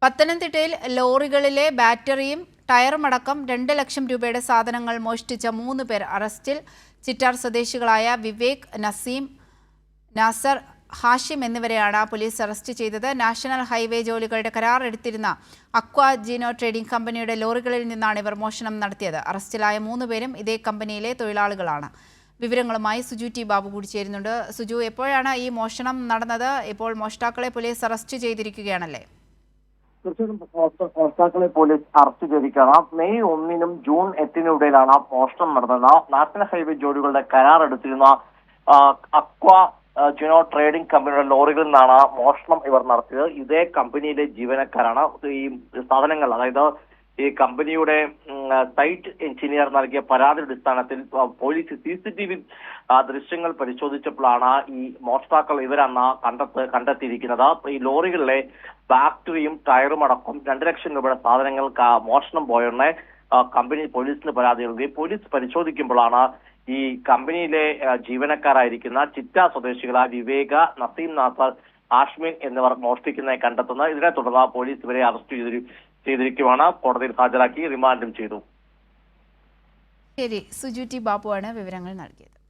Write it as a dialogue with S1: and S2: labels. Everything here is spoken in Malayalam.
S1: പത്തനംതിട്ടയിൽ ലോറികളിലെ ബാറ്ററിയും ടയറുമടക്കം 2 ലക്ഷം രൂപയുടെ സാധനങ്ങൾ മോഷ്ടിച്ച 3 പേർ അറസ്റ്റിൽ. ചിറ്റാർ സ്വദേശികളായ വിവേക്, നസീം, നാസർ, ഹാഷിം എന്നിവരെയാണ് പോലീസ് അറസ്റ്റ് ചെയ്തത്. നാഷണൽ ഹൈവേ ജോലികളുടെ കരാർ എടുത്തിരുന്ന അക്വ ജിനോ ട്രേഡിംഗ് കമ്പനിയുടെ ലോറികളിൽ നിന്നാണ് ഇവർ മോഷണം നടത്തിയത്. അറസ്റ്റിലായ 3 പേരും ഇതേ കമ്പനിയിലെ തൊഴിലാളികളാണ്. വിവരങ്ങളുമായി സുജു ടി ബാബു കൂടി ചേരുന്നുണ്ട്. സുജു, എപ്പോഴാണ് ഈ മോഷണം നടന്നത്? ഇപ്പോൾ മോഷ്ടാക്കളെ പോലീസ് അറസ്റ്റ് ചെയ്തിരിക്കുകയാണല്ലേ?
S2: തീർച്ചയായിട്ടും മോഷ്ടാക്കളെ പോലീസ് അറസ്റ്റ് ചെയ്തിരിക്കുകയാണ്. മെയ് 1-നും ജൂൺ 8-നും ഇടയിലാണ് മോഷണം നടന്നത്. നാഷണൽ ഹൈവേ ജോലികളുടെ കരാർ എടുത്തിരുന്ന അക്വ ജിനോ ട്രേഡിംഗ് കമ്പനിയുടെ ലോറികളിൽ നിന്നാണ് മോഷണം ഇവർ നടത്തിയത്. ഇതേ കമ്പനിയിലെ ജീവനക്കാരാണ് ഈ സാധനങ്ങൾ, അതായത് ഈ കമ്പനിയുടെ സൈറ്റ് എഞ്ചിനീയർ നൽകിയ പരാതിയുടെ അടിസ്ഥാനത്തിൽ പോലീസ് CCTV ദൃശ്യങ്ങൾ പരിശോധിച്ചപ്പോഴാണ് ഈ മോഷ്ടാക്കൾ ഇവരെന്ന് കണ്ടെത്തിയിരിക്കുന്നത്. ഈ ലോറികളിലെ ബാറ്ററിയും ടയറും അടക്കം 2 ലക്ഷം രൂപയുടെ സാധനങ്ങൾ മോഷണം പോയെന്ന് കമ്പനി പോലീസിന് പരാതി നൽകി. പോലീസ് പരിശോധിക്കുമ്പോഴാണ് ഈ കമ്പനിയിലെ ജീവനക്കാരായിരിക്കുന്ന ചിറ്റ സ്വദേശികളായ വിവേക, നസീം, നാസർ, ആഷ്മിൻ എന്നിവർ മോഷ്ടിക്കുന്നതായി കണ്ടെത്തുന്നത്. ഇതിനെ തുടർന്ന് പോലീസ് ഇവരെ അറസ്റ്റ് ചെയ്തിരിക്കുകയാണ്. കോടതിയിൽ ഹാജരാക്കി റിമാൻഡും ചെയ്തു.
S1: ശരി, സുജു ടി ബാബുവാണ് വിവരങ്ങൾ നൽകിയത്.